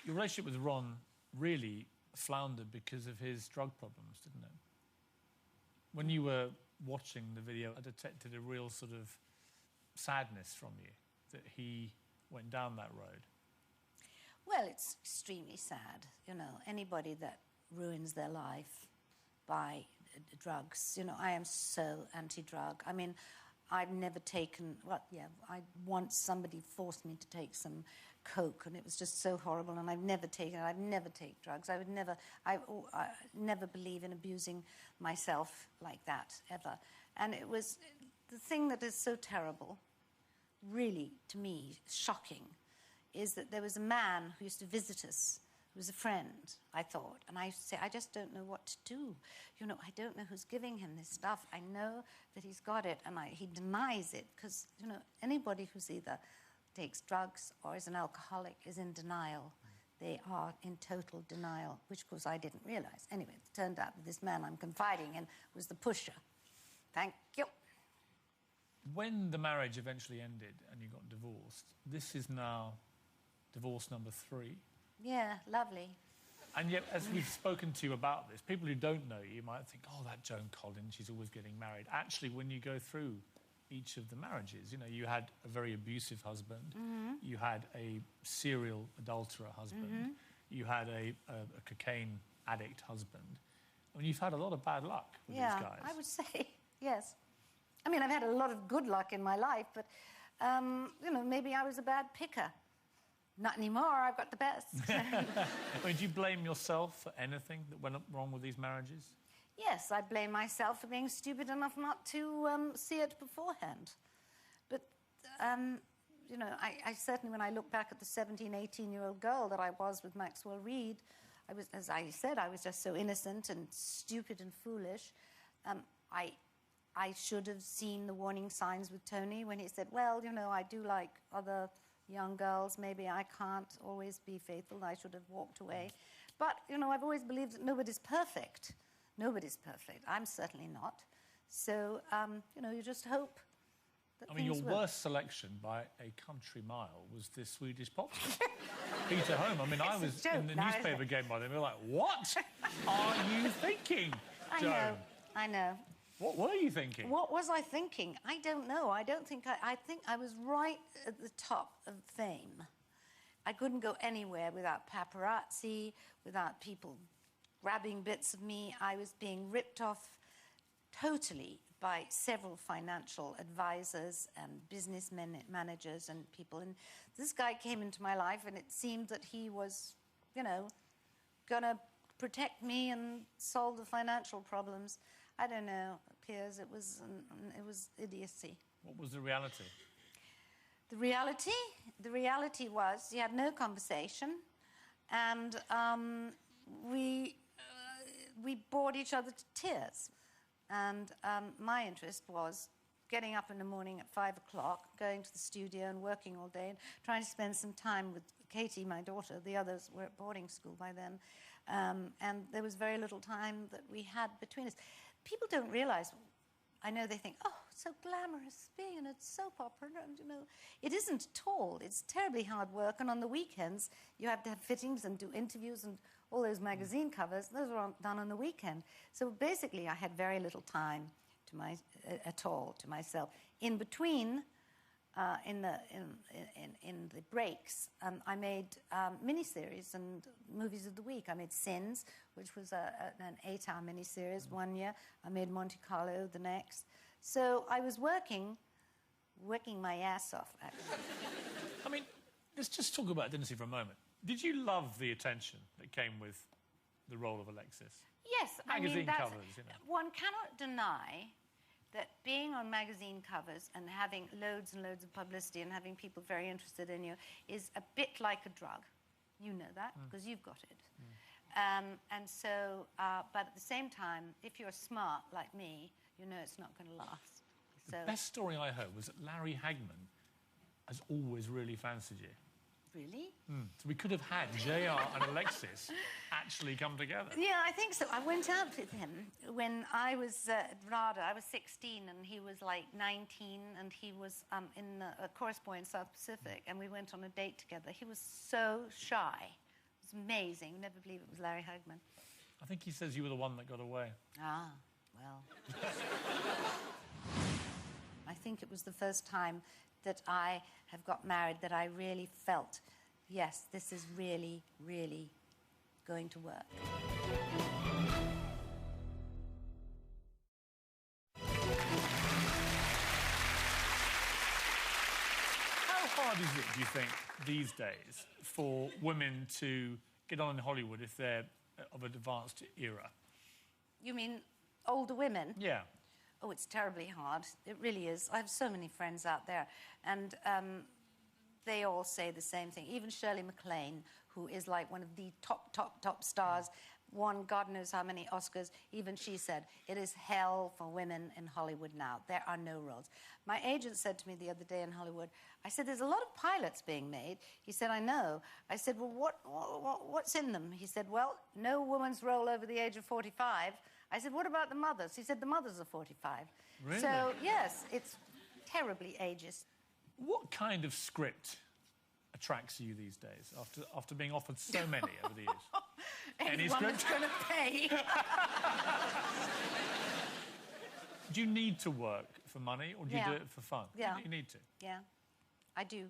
Your relationship with Ron really floundered because of his drug problems, didn't it? When you were watching the video, I detected a real sort of sadness from you that he went down that road. Well, it's extremely sad, you know, anybody that ruins their life by drugs. You know, I am so anti-drug. I mean, I've never taken, well, yeah, once somebody forced me to take some coke, and it was just so horrible, and I've never taken it. I'd never take drugs. I never believe in abusing myself like that, ever. And it was the thing that is so terrible, really, to me, shocking, is that there was a man who used to visit us, who was a friend, I thought, and I used to say, I just don't know what to do. You know, I don't know who's giving him this stuff. I know that he's got it, and he denies it, because, you know, anybody who's either takes drugs or is an alcoholic is in denial. They are in total denial, which, of course, I didn't realize. Anyway, it turned out that this man I'm confiding in was the pusher. Thank you. When the marriage eventually ended and you got divorced, this is now divorce number 3. Yeah, lovely. And yet, as we've spoken to you about this, people who don't know you might think, oh, that Joan Collins, she's always getting married. Actually, when you go through each of the marriages, you know, you had a very abusive husband, you had a serial adulterer husband, you had a cocaine addict husband. I mean, you've had a lot of bad luck with these guys. Yeah, I would say, yes. I mean, I've had a lot of good luck in my life, but, you know, maybe I was a bad picker. Not anymore, I've got the best. I mean, do you blame yourself for anything that went wrong with these marriages? Yes, I blame myself for being stupid enough not to see it beforehand. But, you know, I certainly, when I look back at the 17, 18-year-old girl that I was with Maxwell Reed, I was, as I said, I was just so innocent and stupid and foolish. I should have seen the warning signs with Tony when he said, well, you know, I do like other young girls, maybe I can't always be faithful, I should have walked away. But, you know, I've always believed that nobody's perfect. Nobody's perfect. I'm certainly not. So, you know, you just hope that I mean, your worst selection by a country mile was this Swedish pop star, Peter Holm. I mean, I was in the newspaper game by then. We were like, what are you thinking, Joan? I know. What were you thinking? What was I thinking? I don't know. I don't think... I think I was right at the top of fame. I couldn't go anywhere without paparazzi, without people grabbing bits of me. I was being ripped off totally by several financial advisors and business managers and people. And this guy came into my life, and it seemed that he was, you know, going to protect me and solve the financial problems. I don't know, Piers, it was idiocy. What was the reality? The reality was you had no conversation, and we bored each other to tears. And my interest was getting up in the morning at 5 o'clock, going to the studio and working all day, and trying to spend some time with Katie, my daughter. The others were at boarding school by then. And there was very little time that we had between us. People don't realise, I know they think, oh, it's so glamorous being in a soap opera, and, you know, it isn't at all. It's terribly hard work, and on the weekends you have to have fittings and do interviews, and all those magazine covers, those were done on the weekend. So basically I had very little time at all to myself. In between, in the breaks, I made miniseries and movies of the week. I made Sins, which was an 8-hour miniseries one year. I made Monte Carlo the next. So I was working my ass off, actually. I mean, let's just talk about Dynasty for a moment. Did you love the attention that came with the role of Alexis? Yes. Magazine covers, you know. One cannot deny that being on magazine covers and having loads and loads of publicity and having people very interested in you is a bit like a drug. You know that, because you've got it. And so, but at the same time, if you're smart like me, you know it's not going to last. So, the best story I heard was that Larry Hagman has always really fancied you. Really? So we could have had JR and Alexis actually come together. Yeah, I think so. I went out with him when I was at RADA. I was 16 and he was like 19, and he was in a chorus boy in South Pacific, and we went on a date together. He was so shy. It's amazing. You'd never believe it was Larry Hagman. I think he says you were the one that got away. Ah, well. I think it was the first time that I have got married that I really felt, yes, this is really, really going to work. How hard is it, do you think, these days, for women to get on in Hollywood if they're of an advanced era? You mean older women? Yeah. Oh, it's terribly hard. It really is. I have so many friends out there, and they all say the same thing. Even Shirley MacLaine, who is like one of the top stars, won God knows how many Oscars, even she said, it is hell for women in Hollywood now. There are no roles. My agent said to me the other day in Hollywood, I said, there's a lot of pilots being made. He said, I know. I said, well, what's in them? He said, well, no woman's role over the age of 45. I said, what about the mothers? He said, the mothers are 45. Really? So, yes, it's terribly ageist. What kind of script attracts you these days, after being offered so many over the years? Any Anyone's script? going to pay. Do you need to work for money, or do you do it for fun? Yeah. You need to. Yeah, I do.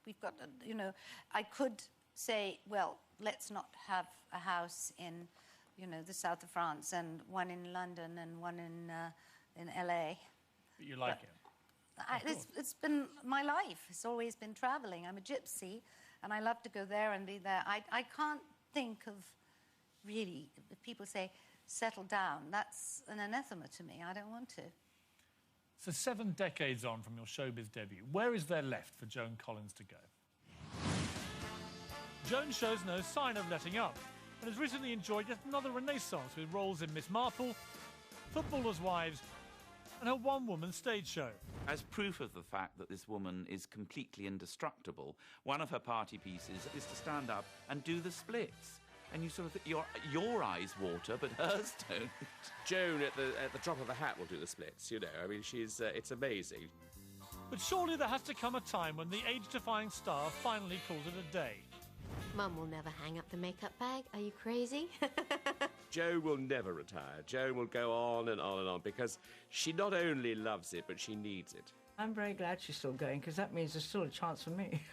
We've got, you know, I could say, well, let's not have a house in, you know, the south of France, and one in London and one in LA. But you like it? It's been my life. It's always been travelling. I'm a gypsy, and I love to go there and be there. I can't think of, really, if people say, settle down, that's an anathema to me. I don't want to. So 7 decades on from your showbiz debut, where is there left for Joan Collins to go? Joan shows no sign of letting up, and has recently enjoyed yet another renaissance with roles in Miss Marple, Footballers' Wives, and her one-woman stage show. As proof of the fact that this woman is completely indestructible, one of her party pieces is to stand up and do the splits. And you sort of think your eyes water, but hers don't. Joan, at the drop of a hat, will do the splits, you know. I mean, she's... it's amazing. But surely there has to come a time when the age-defying star finally calls it a day. Mum will never hang up the makeup bag. Are you crazy? Joan will never retire. Joan will go on and on and on, because she not only loves it, but she needs it. I'm very glad she's still going, because that means there's still a chance for me.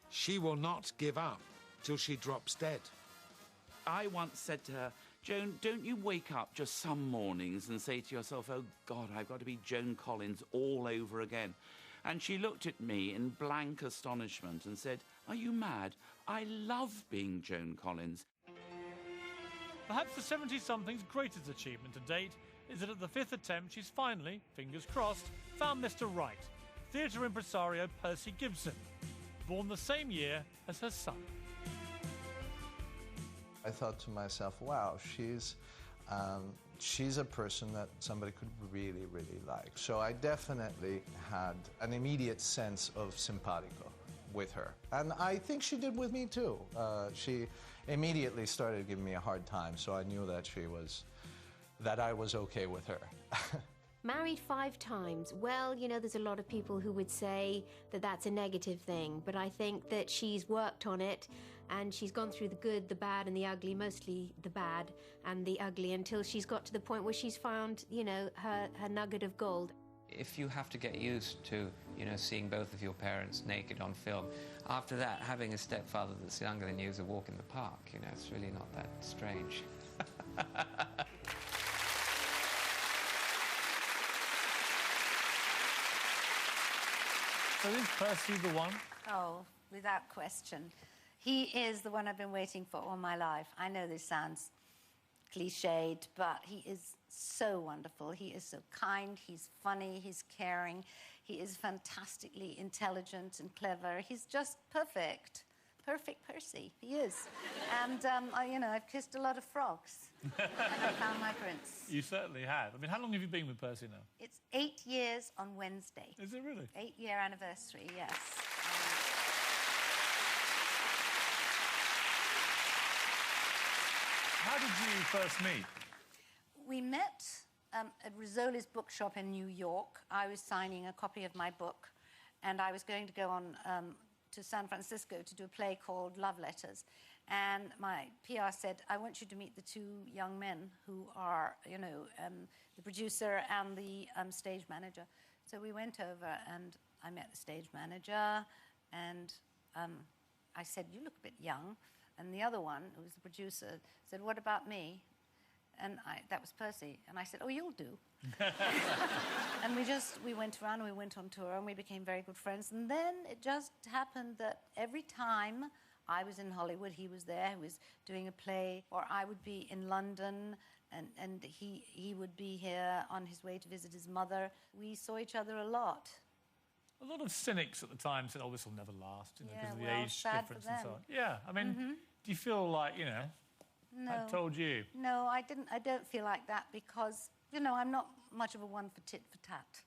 She will not give up till she drops dead. I once said to her, Joan, don't you wake up just some mornings and say to yourself, oh, God, I've got to be Joan Collins all over again. And she looked at me in blank astonishment and said, are you mad? I love being Joan Collins. Perhaps the 70-something's greatest achievement to date is that at the 5th attempt she's finally, fingers crossed, found Mr. Right, theatre impresario Percy Gibson, born the same year as her son. I thought to myself, wow, she's a person that somebody could really, really like. So I definitely had an immediate sense of simpatico with her. And I think she did with me too. She immediately started giving me a hard time, so I knew that I was okay with her. Married 5 times. Well, you know, there's a lot of people who would say that that's a negative thing, but I think that she's worked on it, and she's gone through the good, the bad, and the ugly, mostly the bad and the ugly, until she's got to the point where she's found, you know, her nugget of gold. If you have to get used to, you know, seeing both of your parents naked on film, after that, having a stepfather that's younger than you is a walk in the park, you know, it's really not that strange. So is Percy the one? Oh, without question. He is the one I've been waiting for all my life. I know this sounds cliched, but he is so wonderful. He is so kind, he's funny, he's caring, he is fantastically intelligent and clever. He's just perfect. Perfect Percy, he is. And, you know, I've kissed a lot of frogs. And I found my prince. You certainly have. I mean, how long have you been with Percy now? It's 8 years on Wednesday. Is it really? 8-year anniversary, yes. How did you first meet? We met at Rizzoli's bookshop in New York. I was signing a copy of my book, and I was going to go on to San Francisco to do a play called Love Letters. And my PR said, I want you to meet the two young men who are, you know, the producer and the stage manager. So we went over and I met the stage manager and I said, you look a bit young. And the other one, who was the producer, said, what about me? And that was Percy. And I said, oh, you'll do. And we went around and we went on tour and we became very good friends. And then it just happened that every time I was in Hollywood, he was there, he was doing a play, or I would be in London and he would be here on his way to visit his mother. We saw each other a lot. A lot of cynics at the time said, oh, this will never last, you know, because of the age sad difference for and them. so on. Yeah, I mean, do you feel like, you know, No. I told you? No, I didn't. I don't feel like that because, you know, I'm not much of a one for tit for tat.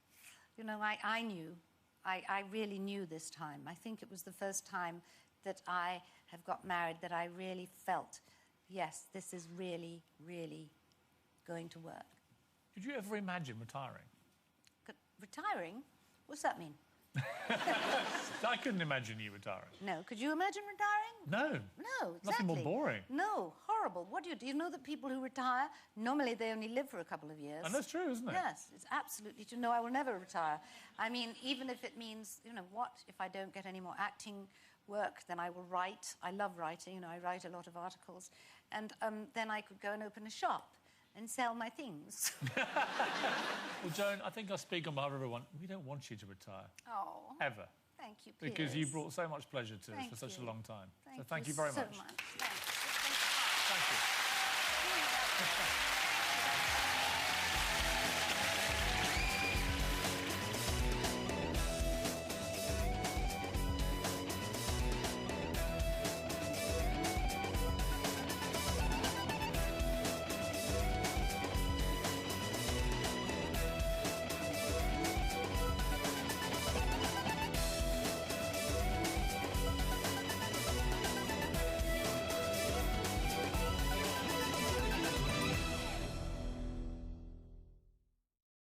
You know, I knew. I really knew this time. I think it was the first time that I have got married that I really felt, yes, this is really, really going to work. Could you ever imagine retiring? Retiring? What's that mean? I couldn't imagine you retiring. No. Could you imagine retiring? No. No, exactly. Nothing more boring. No, horrible. What do you know that people who retire, normally they only live for a couple of years. And that's true, isn't it? Yes, it's absolutely true. No, I will never retire. I mean, even if it means, you know, what, if I don't get any more acting work, then I will write. I love writing, you know, I write a lot of articles. And then I could go and open a shop and sell my things. Well, Joan, I think I speak on behalf of everyone. We don't want you to retire. Oh. Ever. Thank you, Piers. Because you brought so much pleasure to us for such a long time. So thank you very much. Thank you. Thank you.